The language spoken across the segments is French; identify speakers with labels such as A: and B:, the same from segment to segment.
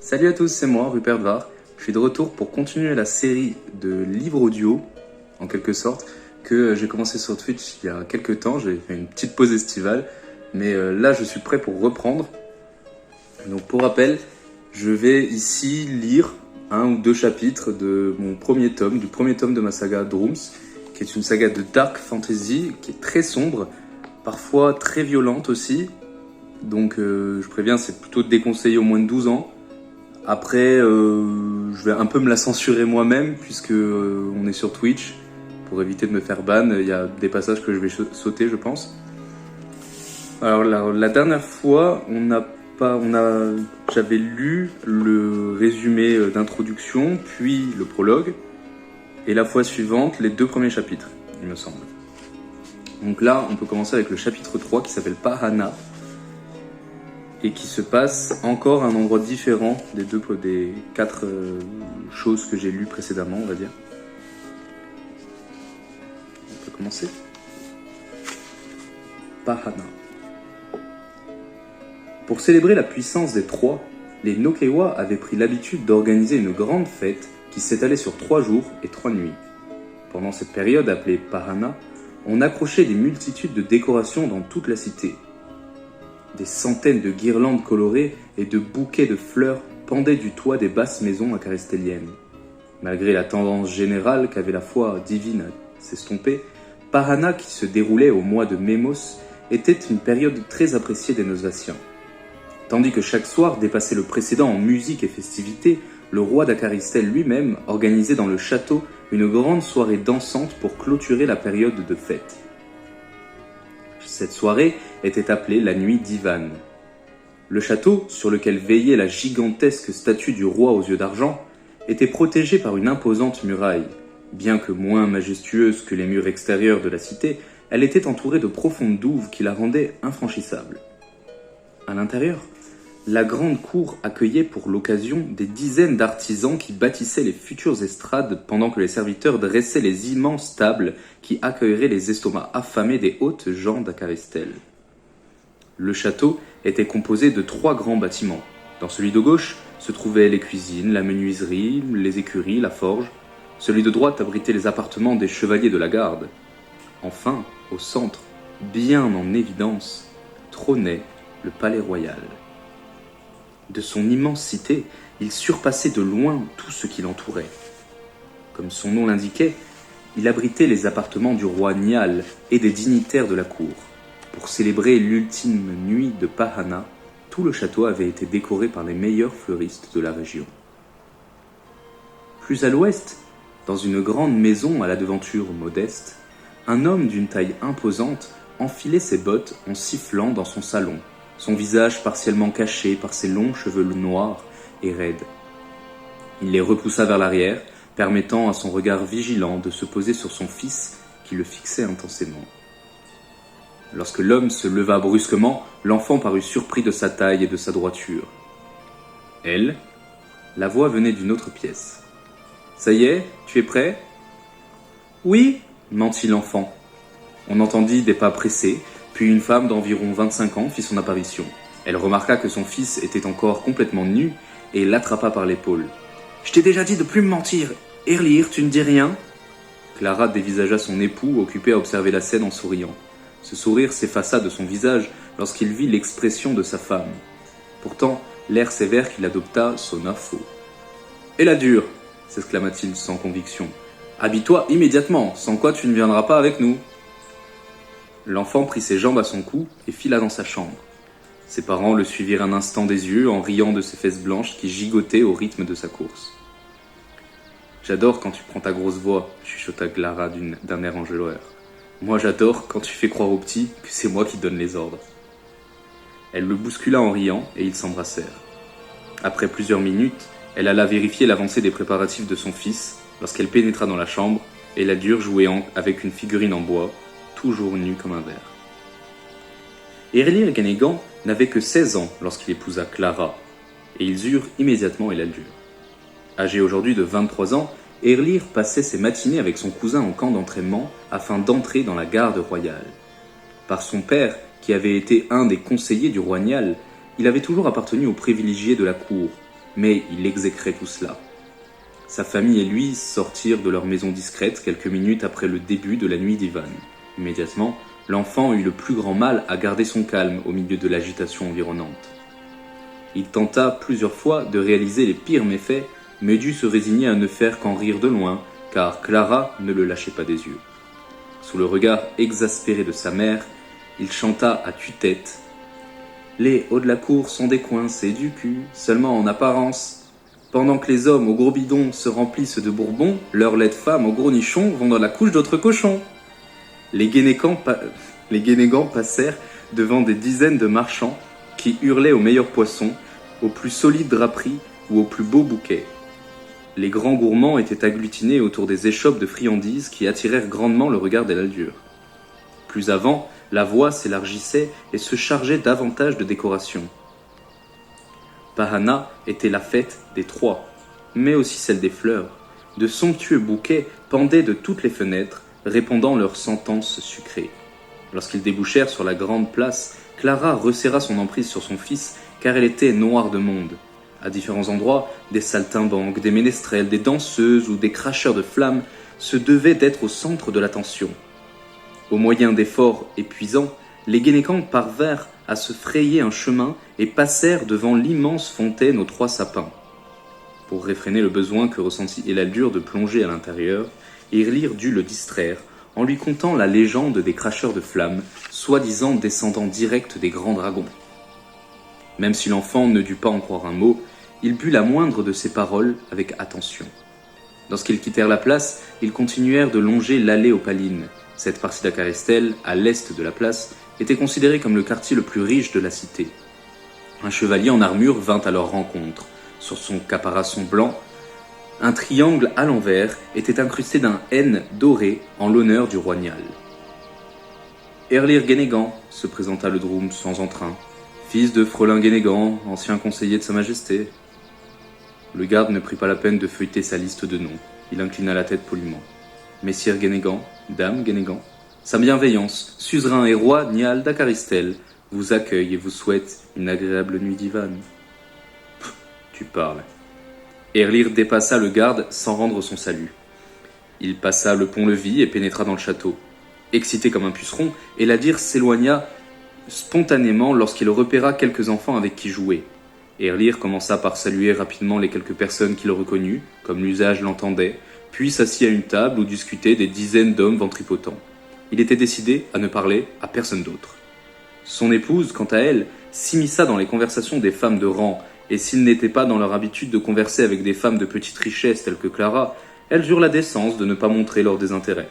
A: Salut à tous, c'est moi, Rupert Var. Je suis de retour pour continuer la série de livres audio, en quelque sorte, que j'ai commencé sur Twitch il y a quelques temps. J'ai fait une petite pause estivale, mais là je suis prêt pour reprendre. Donc pour rappel, je vais ici lire un ou deux chapitres de mon premier tome, du premier tome de ma saga Drums, qui est une saga de dark fantasy, qui est très sombre, parfois très violente aussi. Donc je préviens, c'est plutôt déconseillé aux moins de 12 ans. Après, je vais un peu me la censurer moi-même, puisque on est sur Twitch, pour éviter de me faire ban. Il y a des passages que je vais sauter, je pense. Alors la dernière fois, j'avais lu le résumé d'introduction, puis le prologue, et la fois suivante, les deux premiers chapitres, il me semble. Donc là, on peut commencer avec le chapitre 3 qui s'appelle Pahana, et qui se passe encore à un endroit différent des quatre choses que j'ai lues précédemment, on va dire. On peut commencer. Pahana. Pour célébrer la puissance des Trois, les Nokewa avaient pris l'habitude d'organiser une grande fête qui s'étalait sur 3 jours et 3 nuits. Pendant cette période appelée Pahana, on accrochait des multitudes de décorations dans toute la cité. Des centaines de guirlandes colorées et de bouquets de fleurs pendaient du toit des basses maisons acaristéliennes. Malgré la tendance générale qu'avait la foi divine à s'estomper, Pahana, qui se déroulait au mois de Mémos, était une période très appréciée des Nosvaciens. Tandis que chaque soir dépassait le précédent en musique et festivités, le roi d'Acaristel lui-même organisait dans le château une grande soirée dansante pour clôturer la période de fête. Cette soirée était appelée la nuit d'Ivan. Le château, sur lequel veillait la gigantesque statue du roi aux yeux d'argent, était protégé par une imposante muraille. Bien que moins majestueuse que les murs extérieurs de la cité, elle était entourée de profondes douves qui la rendaient infranchissable. À l'intérieur, la grande cour accueillait pour l'occasion des dizaines d'artisans qui bâtissaient les futures estrades pendant que les serviteurs dressaient les immenses tables qui accueilleraient les estomacs affamés des hautes gens d'Acaristel. Le château était composé de 3 grands bâtiments. Dans celui de gauche se trouvaient les cuisines, la menuiserie, les écuries, la forge. Celui de droite abritait les appartements des chevaliers de la garde. Enfin, au centre, bien en évidence, trônait le palais royal. De son immensité, il surpassait de loin tout ce qui l'entourait. Comme son nom l'indiquait, il abritait les appartements du roi Nial et des dignitaires de la cour. Pour célébrer l'ultime nuit de Pahana, tout le château avait été décoré par les meilleurs fleuristes de la région. Plus à l'ouest, dans une grande maison à la devanture modeste, un homme d'une taille imposante enfilait ses bottes en sifflant dans son salon, son visage partiellement caché par ses longs cheveux noirs et raides. Il les repoussa vers l'arrière, permettant à son regard vigilant de se poser sur son fils qui le fixait intensément. Lorsque l'homme se leva brusquement, l'enfant parut surpris de sa taille et de sa droiture. Elle, la voix venait d'une autre pièce. « Ça y est, tu es prêt ?»« Oui, » mentit l'enfant. On entendit des pas pressés, puis une femme d'environ 25 ans fit son apparition. Elle remarqua que son fils était encore complètement nu et l'attrapa par l'épaule. « Je t'ai déjà dit de plus me mentir. Erlir, tu ne dis rien ?» Clara dévisagea son époux, occupé à observer la scène en souriant. Ce sourire s'effaça de son visage lorsqu'il vit l'expression de sa femme. Pourtant, l'air sévère qu'il adopta sonna faux. « Et la dure !» s'exclama-t-il sans conviction. « Habille-toi immédiatement, sans quoi tu ne viendras pas avec nous. » L'enfant prit ses jambes à son cou et fila dans sa chambre. Ses parents le suivirent un instant des yeux en riant de ses fesses blanches qui gigotaient au rythme de sa course. « J'adore quand tu prends ta grosse voix, » chuchota Clara d'un air enjôleur. « Moi j'adore quand tu fais croire aux petits que c'est moi qui donne les ordres. » Elle le bouscula en riant et ils s'embrassèrent. Après plusieurs minutes, elle alla vérifier l'avancée des préparatifs de son fils lorsqu'elle pénétra dans la chambre et la dure jouait avec une figurine en bois, toujours nu comme un verre. Erlir Ganegan n'avait que 16 ans lorsqu'il épousa Clara, et ils eurent immédiatement Elaldur. Âgé aujourd'hui de 23 ans, Erlir passait ses matinées avec son cousin en camp d'entraînement afin d'entrer dans la garde royale. Par son père, qui avait été un des conseillers du roi Nial, il avait toujours appartenu aux privilégiés de la cour, mais il exécrait tout cela. Sa famille et lui sortirent de leur maison discrète quelques minutes après le début de la nuit d'Ivan. Immédiatement, l'enfant eut le plus grand mal à garder son calme au milieu de l'agitation environnante. Il tenta plusieurs fois de réaliser les pires méfaits, mais dut se résigner à ne faire qu'en rire de loin, car Clara ne le lâchait pas des yeux. Sous le regard exaspéré de sa mère, il chanta à tue-tête « Les hauts de la cour sont des coins, c'est du cul, seulement en apparence. Pendant que les hommes au gros bidon se remplissent de bourbon, leurs laides femmes au gros nichon vont dans la couche d'autres cochons. » Les Guénégans passèrent devant des dizaines de marchands qui hurlaient aux meilleurs poissons, aux plus solides draperies ou aux plus beaux bouquets. Les grands gourmands étaient agglutinés autour des échoppes de friandises qui attirèrent grandement le regard des Laldur. Plus avant, la voie s'élargissait et se chargeait davantage de décorations. Pahana était la fête des trois, mais aussi celle des fleurs. De somptueux bouquets pendaient de toutes les fenêtres, répandant leur sentence sucrée. Lorsqu'ils débouchèrent sur la grande place, Clara resserra son emprise sur son fils, car elle était noire de monde. À différents endroits, des saltimbanques, des ménestrels, des danseuses ou des cracheurs de flammes se devaient d'être au centre de l'attention. Au moyen d'efforts épuisants, les Guénécans parvinrent à se frayer un chemin et passèrent devant l'immense fontaine aux 3 sapins. Pour réfréner le besoin que ressentit Elaldur de plonger à l'intérieur, Erillir dut le distraire en lui contant la légende des cracheurs de flammes, soi-disant descendants directs des grands dragons. Même si l'enfant ne dut pas en croire un mot, il but la moindre de ses paroles avec attention. Lorsqu'ils quittèrent la place, ils continuèrent de longer l'allée aux Palines. Cette partie d'Acarestel, à l'est de la place, était considérée comme le quartier le plus riche de la cité. Un chevalier en armure vint à leur rencontre. Sur son caparaçon blanc, un triangle à l'envers était incrusté d'un N doré en l'honneur du roi Nial. Erlir Guénégan, se présenta le Droum sans entrain, fils de Frelin Guénégan, ancien conseiller de Sa Majesté. Le garde ne prit pas la peine de feuilleter sa liste de noms. Il inclina la tête poliment. Messire Guénégan, Dame Guénégan, sa bienveillance, suzerain et roi Nial d'Acaristel, vous accueille et vous souhaite une agréable nuit d'Ivan. Tu parles. Erlir dépassa le garde sans rendre son salut. Il passa le pont-levis et pénétra dans le château. Excité comme un puceron, Eladir s'éloigna spontanément lorsqu'il repéra quelques enfants avec qui jouer. Erlir commença par saluer rapidement les quelques personnes qu'il reconnut, comme l'usage l'entendait, puis s'assit à une table où discutaient des dizaines d'hommes ventripotents. Il était décidé à ne parler à personne d'autre. Son épouse, quant à elle, s'immisça dans les conversations des femmes de rang, et s'il n'était pas dans leur habitude de converser avec des femmes de petite richesse telles que Clara, elles eurent la décence de ne pas montrer leur désintérêt.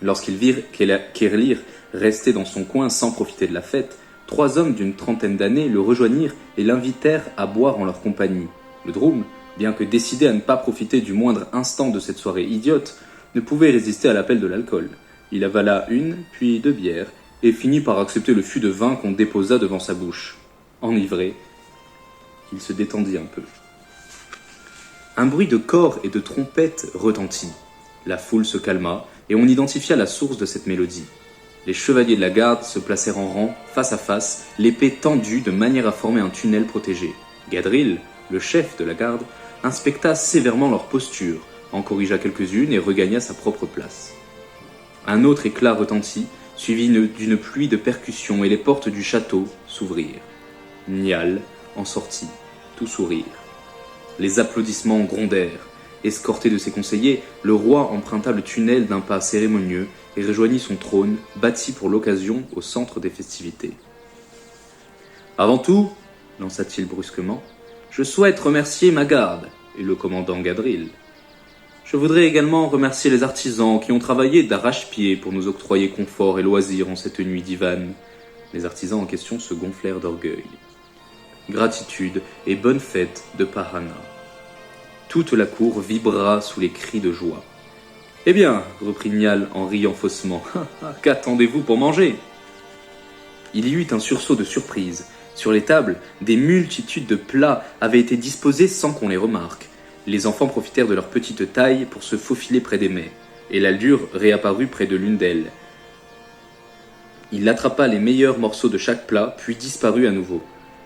A: Lorsqu'ils virent qu'Erlir restait dans son coin sans profiter de la fête, 3 hommes d'une trentaine d'années le rejoignirent et l'invitèrent à boire en leur compagnie. Le Droum, bien que décidé à ne pas profiter du moindre instant de cette soirée idiote, ne pouvait résister à l'appel de l'alcool. Il avala 1, puis 2 bières, et finit par accepter le fût de vin qu'on déposa devant sa bouche. Enivré, il se détendit un peu. Un bruit de cor et de trompette retentit. La foule se calma, et on identifia la source de cette mélodie. Les chevaliers de la garde se placèrent en rang, face à face, l'épée tendue de manière à former un tunnel protégé. Gadril, le chef de la garde, inspecta sévèrement leur posture, en corrigea quelques-unes et regagna sa propre place. Un autre éclat retentit, suivi d'une pluie de percussions, et les portes du château s'ouvrirent. Nial en sortit, tout sourire. Les applaudissements grondèrent. Escorté de ses conseillers, le roi emprunta le tunnel d'un pas cérémonieux et rejoignit son trône, bâti pour l'occasion au centre des festivités. « Avant tout, lança-t-il brusquement, je souhaite remercier ma garde et le commandant Gadril. Je voudrais également remercier les artisans qui ont travaillé d'arrache-pied pour nous octroyer confort et loisirs en cette nuit d'Ivan. » Les artisans en question se gonflèrent d'orgueil. Gratitude et bonne fête de Pahana. Toute la cour vibra sous les cris de joie. « Eh bien, reprit Nial en riant faussement, qu'attendez-vous pour manger ?» Il y eut un sursaut de surprise. Sur les tables, des multitudes de plats avaient été disposés sans qu'on les remarque. Les enfants profitèrent de leur petite taille pour se faufiler près des mets, et l'Aldur réapparut près de l'une d'elles. Il attrapa les meilleurs morceaux de chaque plat, puis disparut à nouveau.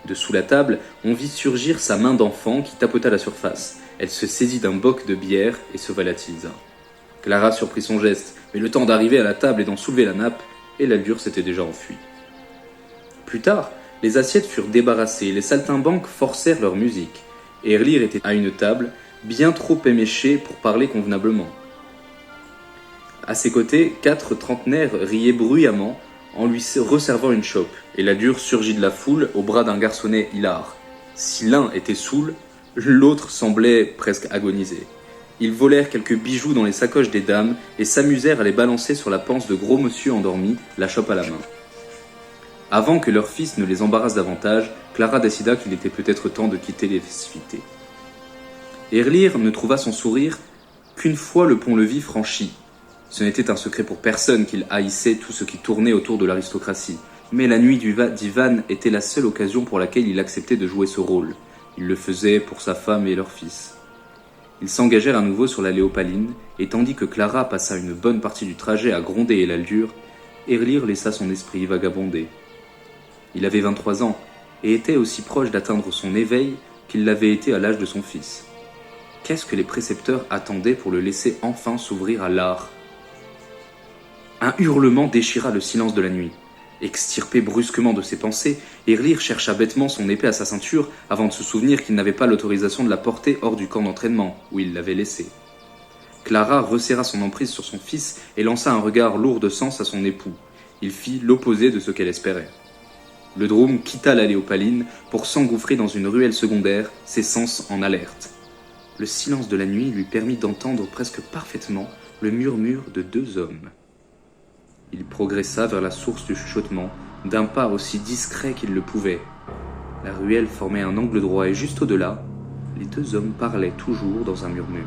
A: De sous la table, on vit surgir sa main d'enfant qui tapota la surface. Elle se saisit d'un boc de bière et se volatilisa. Clara surprit son geste, mais le temps d'arriver à la table et d'en soulever la nappe, et l'allure s'était déjà enfuie. Plus tard, les assiettes furent débarrassées et les saltimbanques forcèrent leur musique. Erlir était à une table, bien trop éméché pour parler convenablement. À ses côtés, 4 trentenaires riaient bruyamment en lui resservant une chope, et l'allure surgit de la foule au bras d'un garçonnet hilar. Si l'un était saoul, l'autre semblait presque agoniser. Ils volèrent quelques bijoux dans les sacoches des dames et s'amusèrent à les balancer sur la panse de gros monsieur endormi, la chope à la main. Avant que leur fils ne les embarrasse davantage, Clara décida qu'il était peut-être temps de quitter les festivités. Erlir ne trouva son sourire qu'une fois le pont-levis franchi. Ce n'était un secret pour personne qu'il haïssait tout ce qui tournait autour de l'aristocratie, mais la nuit d'Ivan était la seule occasion pour laquelle il acceptait de jouer ce rôle. Il le faisait pour sa femme et leur fils. Ils s'engagèrent à nouveau sur la Léopaline, et tandis que Clara passa une bonne partie du trajet à gronder et l'allure, Erlir laissa son esprit vagabonder. Il avait 23 ans, et était aussi proche d'atteindre son éveil qu'il l'avait été à l'âge de son fils. Qu'est-ce que les précepteurs attendaient pour le laisser enfin s'ouvrir à l'art ? Un hurlement déchira le silence de la nuit. Extirpé brusquement de ses pensées, Erlir chercha bêtement son épée à sa ceinture avant de se souvenir qu'il n'avait pas l'autorisation de la porter hors du camp d'entraînement, où il l'avait laissée. Clara resserra son emprise sur son fils et lança un regard lourd de sens à son époux. Il fit l'opposé de ce qu'elle espérait. Le Droum quitta la Léopaline pour s'engouffrer dans une ruelle secondaire, ses sens en alerte. Le silence de la nuit lui permit d'entendre presque parfaitement le murmure de 2 hommes. Il progressa vers la source du chuchotement, d'un pas aussi discret qu'il le pouvait. La ruelle formait un angle droit et juste au-delà, les 2 hommes parlaient toujours dans un murmure.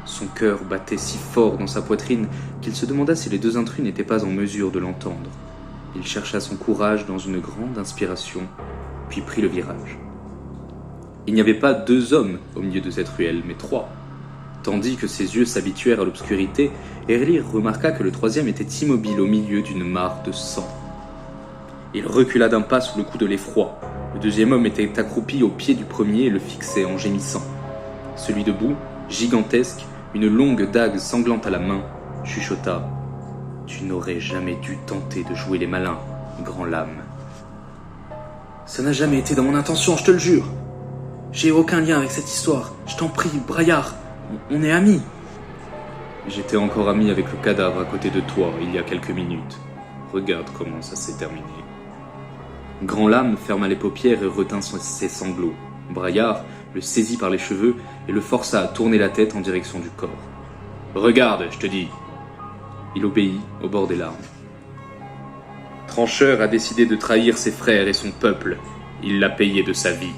A: Son cœur battait si fort dans sa poitrine qu'il se demanda si les 2 intrus n'étaient pas en mesure de l'entendre. Il chercha son courage dans une grande inspiration, puis prit le virage. Il n'y avait pas 2 hommes au milieu de cette ruelle, mais 3. Tandis que ses yeux s'habituèrent à l'obscurité, Erlir remarqua que le 3e était immobile au milieu d'une mare de sang. Il recula d'un pas sous le coup de l'effroi. Le 2e homme était accroupi au pied du premier et le fixait en gémissant. Celui debout, gigantesque, une longue dague sanglante à la main, chuchota « Tu n'aurais jamais dû tenter de jouer les malins, grand lame. »« Ça n'a jamais été dans mon intention, je te le jure. J'ai aucun lien avec cette histoire. Je t'en prie, Braillard. On est amis. » J'étais encore ami avec le cadavre à côté de toi il y a quelques minutes. Regarde comment ça s'est terminé. Grand Lame ferma les paupières et retint ses sanglots. Braillard le saisit par les cheveux et le força à tourner la tête en direction du corps. « Regarde, je te dis !» Il obéit au bord des larmes. Trancheur a décidé de trahir ses frères et son peuple. Il l'a payé de sa vie.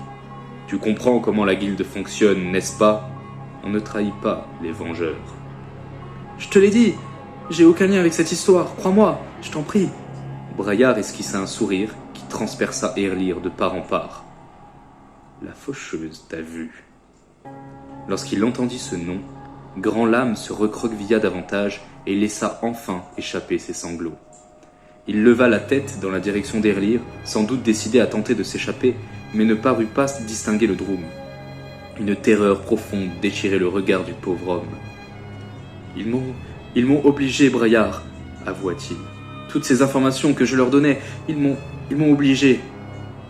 A: Tu comprends comment la guilde fonctionne, n'est-ce pas ? On ne trahit pas les vengeurs. Je te l'ai dit, j'ai aucun lien avec cette histoire, crois-moi, je t'en prie. Braillard esquissa un sourire qui transperça Erlir de part en part. La faucheuse t'a vu. Lorsqu'il entendit ce nom, Grand Lame se recroquevilla davantage et laissa enfin échapper ses sanglots. Il leva la tête dans la direction d'Erlir, sans doute décidé à tenter de s'échapper, mais ne parut pas distinguer le Droum. Une terreur profonde déchirait le regard du pauvre homme. Ils m'ont obligé, Braillard, avoua-t-il. Toutes ces informations que je leur donnais, ils m'ont obligé.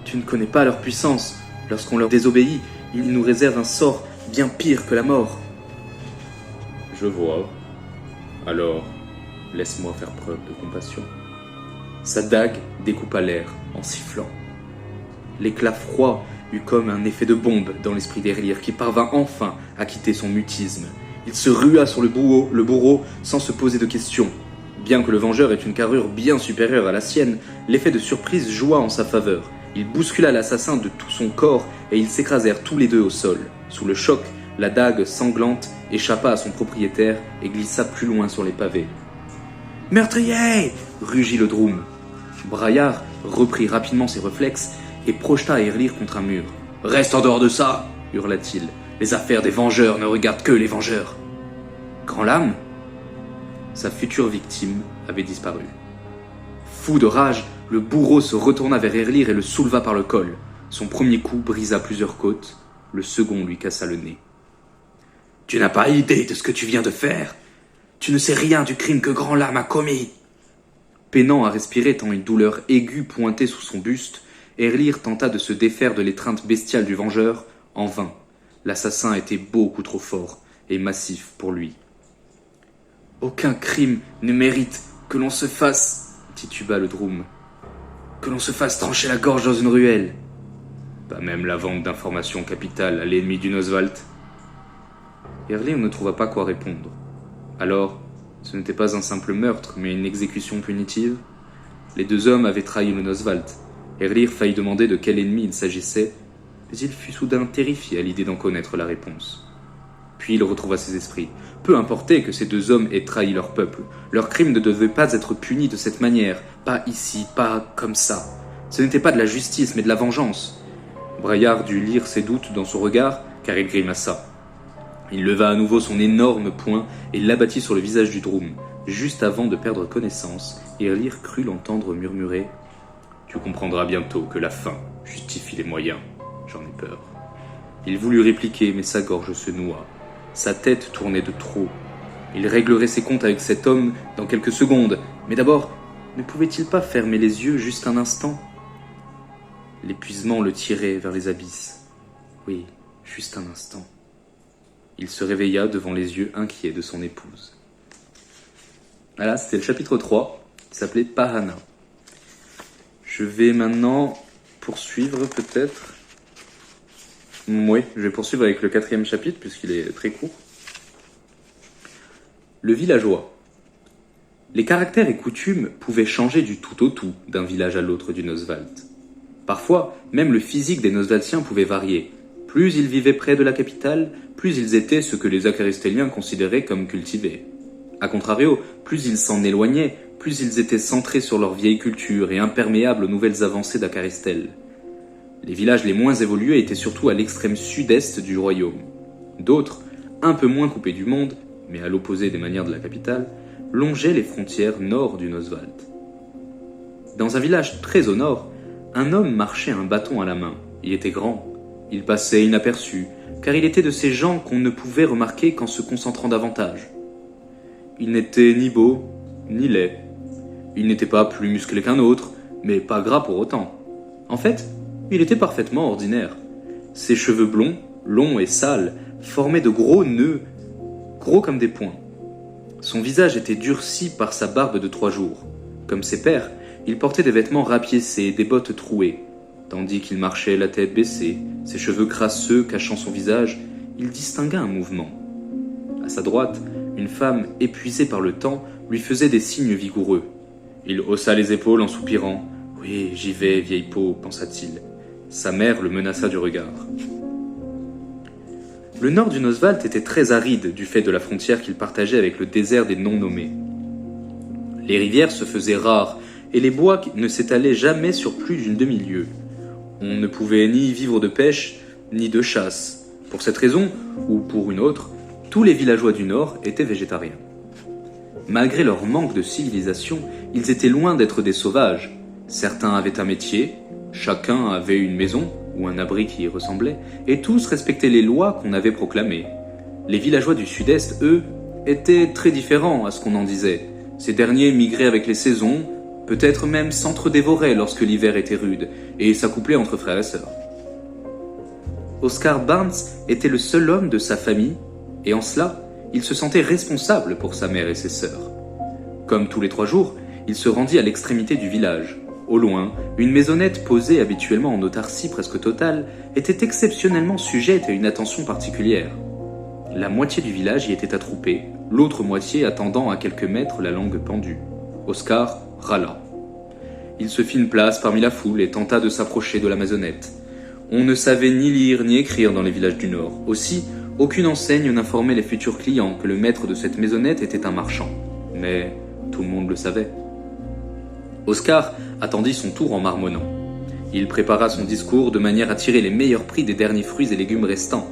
A: Tu ne connais pas leur puissance. Lorsqu'on leur désobéit, ils nous réservent un sort bien pire que la mort. Je vois. Alors, laisse-moi faire preuve de compassion. Sa dague découpa l'air en sifflant. L'éclat froid eut comme un effet de bombe dans l'esprit d'Erlir qui parvint enfin à quitter son mutisme. Il se rua sur le bourreau sans se poser de questions. Bien que le vengeur ait une carrure bien supérieure à la sienne, l'effet de surprise joua en sa faveur. Il bouscula l'assassin de tout son corps et ils s'écrasèrent tous les 2 au sol. Sous le choc, la dague sanglante échappa à son propriétaire et glissa plus loin sur les pavés. « Meurtrier !» rugit le Droum. Braillard reprit rapidement ses réflexes et projeta Erlir contre un mur. « Reste en dehors de ça !» hurla-t-il. « Les affaires des vengeurs ne regardent que les vengeurs. » Grand Lame ? Sa future victime avait disparu. Fou de rage, Le bourreau se retourna vers Erlir et le souleva par le col. Son premier coup brisa plusieurs côtes, le second lui cassa le nez. « Tu n'as pas idée de ce que tu viens de faire. Tu ne sais rien du crime que Grand Lame a commis. » Peinant à respirer tant une douleur aiguë pointait sous son buste, Erlir tenta de se défaire de l'étreinte bestiale du vengeur, en vain. L'assassin était beaucoup trop fort et massif pour lui. « Aucun crime ne mérite que l'on se fasse, tituba le Droum. Que l'on se fasse trancher la gorge dans une ruelle. Pas même la vente d'informations capitales à l'ennemi du Noswald. » Erlir ne trouva pas quoi répondre. Alors, ce n'était pas un simple meurtre, mais une exécution punitive. Les deux hommes avaient trahi le Noswald. Erlir faillit demander de quel ennemi il s'agissait, mais il fut soudain terrifié à l'idée d'en connaître la réponse. Puis il retrouva ses esprits. Peu importait que ces deux hommes aient trahi leur peuple. Leur crime ne devait pas être puni de cette manière. Pas ici, pas comme ça. Ce n'était pas de la justice, mais de la vengeance. Braillard dut lire ses doutes dans son regard, car il grimaça. Il leva à nouveau son énorme poing et l'abattit sur le visage du Droum. Juste avant de perdre connaissance, Erlir crut l'entendre murmurer « Tu comprendras bientôt que la fin justifie les moyens. J'en ai peur. » Il voulut répliquer, mais sa gorge se noua. Sa tête tournait de trop. Il réglerait ses comptes avec cet homme dans quelques secondes. Mais d'abord, ne pouvait-il pas fermer les yeux juste un instant ? L'épuisement le tirait vers les abysses. Oui, juste un instant. Il se réveilla devant les yeux inquiets de son épouse. Voilà, c'était le chapitre 3, qui s'appelait Pahana. Je vais maintenant poursuivre peut-être. Oui, je vais poursuivre avec le 4e chapitre, puisqu'il est très court. Le villageois. Les caractères et coutumes pouvaient changer du tout au tout d'un village à l'autre du Noswald. Parfois, même le physique des Noswaldiens pouvait varier. Plus ils vivaient près de la capitale, plus ils étaient ce que les Acaristéliens considéraient comme cultivés. A contrario, plus ils s'en éloignaient, plus ils étaient centrés sur leur vieille culture et imperméables aux nouvelles avancées d'Acaristel. Les villages les moins évolués étaient surtout à l'extrême sud-est du royaume. D'autres, un peu moins coupés du monde, mais à l'opposé des manières de la capitale, longeaient les frontières nord du Noswald. Dans un village très au nord, un homme marchait un bâton à la main. Il était grand. Il passait inaperçu, car il était de ces gens qu'on ne pouvait remarquer qu'en se concentrant davantage. Il n'était ni beau, ni laid. Il n'était pas plus musclé qu'un autre, mais pas gras pour autant. En fait, il était parfaitement ordinaire. Ses cheveux blonds, longs et sales, formaient de gros nœuds, gros comme des poings. Son visage était durci par sa barbe de 3 jours. Comme ses pères, il portait des vêtements rapiécés et des bottes trouées. Tandis qu'il marchait la tête baissée, ses cheveux crasseux cachant son visage, il distingua un mouvement. À sa droite, une femme épuisée par le temps lui faisait des signes vigoureux. Il haussa les épaules en soupirant. « Oui, j'y vais, vieille peau, pensa-t-il. » Sa mère le menaça du regard. Le nord du Noswald était très aride du fait de la frontière qu'il partageait avec le désert des non-nommés. Les rivières se faisaient rares et les bois ne s'étalaient jamais sur plus d'une demi-lieue. On ne pouvait ni y vivre de pêche, ni de chasse. Pour cette raison, ou pour une autre, tous les villageois du Nord étaient végétariens. Malgré leur manque de civilisation, ils étaient loin d'être des sauvages. Certains avaient un métier, chacun avait une maison ou un abri qui y ressemblait, et tous respectaient les lois qu'on avait proclamées. Les villageois du Sud-Est, eux, étaient très différents à ce qu'on en disait. Ces derniers migraient avec les saisons, peut-être même s'entre-dévoraient lorsque l'hiver était rude, et s'accouplaient entre frères et sœurs. Oscar Barnes était le seul homme de sa famille, et en cela, il se sentait responsable pour sa mère et ses sœurs. Comme tous les 3 jours, il se rendit à l'extrémité du village. Au loin, une maisonnette posée habituellement en autarcie presque totale était exceptionnellement sujette à une attention particulière. La moitié du village y était attroupée, l'autre moitié attendant à quelques mètres la langue pendue. Oscar râla. Il se fit une place parmi la foule et tenta de s'approcher de la maisonnette. On ne savait ni lire ni écrire dans les villages du Nord. Aussi, aucune enseigne n'informait les futurs clients que le maître de cette maisonnette était un marchand. Mais tout le monde le savait. Oscar attendit son tour en marmonnant. Il prépara son discours de manière à tirer les meilleurs prix des derniers fruits et légumes restants.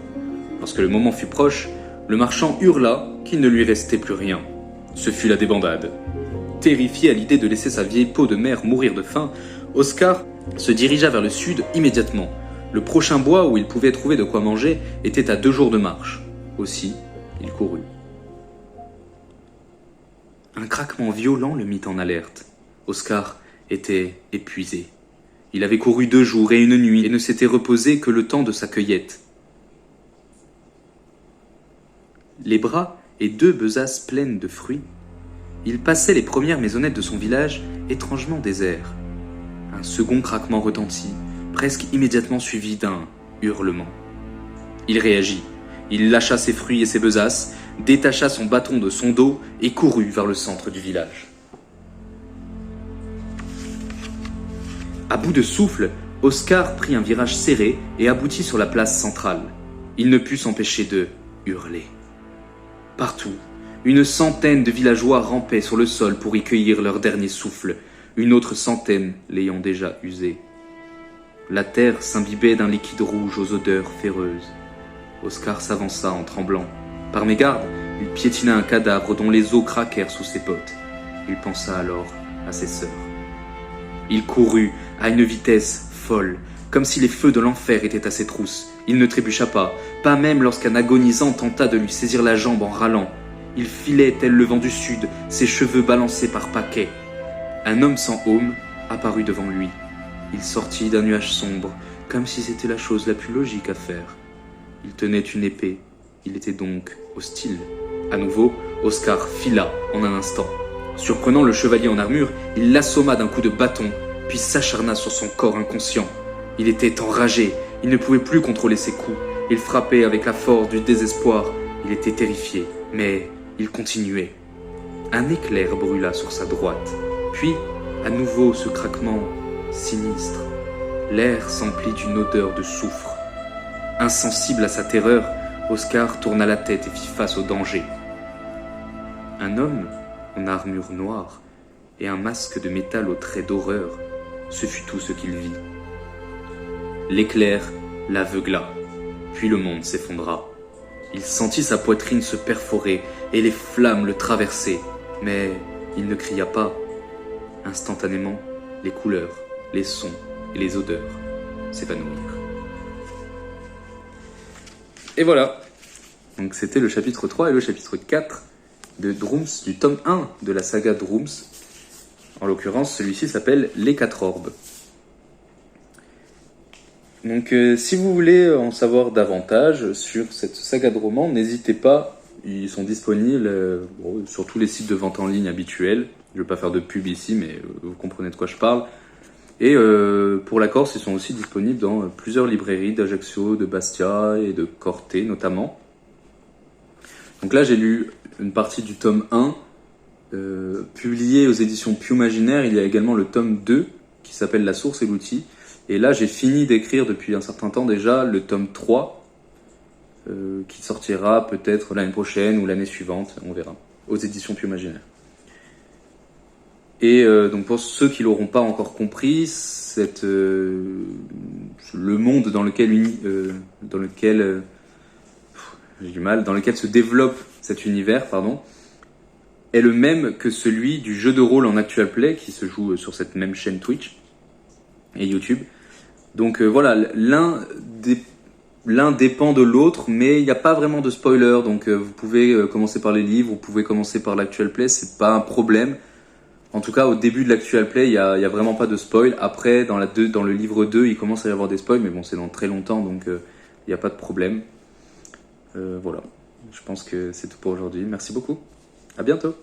A: Lorsque le moment fut proche, le marchand hurla qu'il ne lui restait plus rien. Ce fut la débandade. Terrifié à l'idée de laisser sa vieille peau de mère mourir de faim, Oscar se dirigea vers le sud immédiatement. Le prochain bois où il pouvait trouver de quoi manger était à 2 jours de marche. Aussi, il courut. Un craquement violent le mit en alerte. Oscar était épuisé. Il avait couru 2 jours et 1 nuit et ne s'était reposé que le temps de sa cueillette. Les bras et 2 besaces pleines de fruits, il passait les premières maisonnettes de son village étrangement désert. Un second craquement retentit, presque immédiatement suivi d'un hurlement. Il réagit. Il lâcha ses fruits et ses besaces, détacha son bâton de son dos et courut vers le centre du village. À bout de souffle, Oscar prit un virage serré et aboutit sur la place centrale. Il ne put s'empêcher de hurler. Partout, une centaine de villageois rampaient sur le sol pour y cueillir leur dernier souffle, une autre centaine l'ayant déjà usé. La terre s'imbibait d'un liquide rouge aux odeurs féreuses. Oscar s'avança en tremblant. Par mégarde, il piétina un cadavre dont les os craquèrent sous ses bottes. Il pensa alors à ses sœurs. Il courut à une vitesse folle, comme si les feux de l'enfer étaient à ses trousses. Il ne trébucha pas, pas même lorsqu'un agonisant tenta de lui saisir la jambe en râlant. Il filait tel le vent du sud, ses cheveux balancés par paquets. Un homme sans aume apparut devant lui. Il sortit d'un nuage sombre, comme si c'était la chose la plus logique à faire. Il tenait une épée. Il était donc hostile. À nouveau, Oscar fila en un instant. Surprenant le chevalier en armure, il l'assomma d'un coup de bâton, puis s'acharna sur son corps inconscient. Il était enragé, il ne pouvait plus contrôler ses coups. Il frappait avec la force du désespoir. Il était terrifié, mais il continuait. Un éclair brûla sur sa droite. Puis, à nouveau ce craquement sinistre. L'air s'emplit d'une odeur de soufre. Insensible à sa terreur, Oscar tourna la tête et fit face au danger. Un homme en armure noire et un masque de métal aux traits d'horreur, ce fut tout ce qu'il vit. L'éclair l'aveugla, puis le monde s'effondra. Il sentit sa poitrine se perforer et les flammes le traverser, mais il ne cria pas. Instantanément, les couleurs, les sons et les odeurs s'évanouirent. Et voilà, donc c'était le chapitre 3 et le chapitre 4 de Drums, du tome 1 de la saga Drums. En l'occurrence, celui-ci s'appelle Les 4 Orbes. Donc si vous voulez en savoir davantage sur cette saga de romans, n'hésitez pas, ils sont disponibles sur tous les sites de vente en ligne habituels. Je ne vais pas faire de pub ici, mais vous comprenez de quoi je parle. Et pour la Corse, ils sont aussi disponibles dans plusieurs librairies d'Ajaccio, de Bastia et de Corté notamment. Donc là, j'ai lu une partie du tome 1, publié aux éditions Piumaginaire. Il y a également le tome 2, qui s'appelle La source et l'outil. Et là, j'ai fini d'écrire depuis un certain temps déjà le tome 3, qui sortira peut-être l'année prochaine ou l'année suivante, on verra, aux éditions Piumaginaire. Et donc pour ceux qui l'auront pas encore compris, le monde dans lequel se développe cet univers, est le même que celui du jeu de rôle en actual play qui se joue sur cette même chaîne Twitch et YouTube. Donc voilà, l'un dépend de l'autre, mais il n'y a pas vraiment de spoiler. Donc vous pouvez commencer par les livres, vous pouvez commencer par l'actual play, c'est pas un problème. En tout cas, au début de l'actual play, il y a vraiment pas de spoil. Après, dans le livre 2, il commence à y avoir des spoils, mais bon, c'est dans très longtemps, donc il n'y a pas de problème. Voilà, je pense que c'est tout pour aujourd'hui. Merci beaucoup. À bientôt.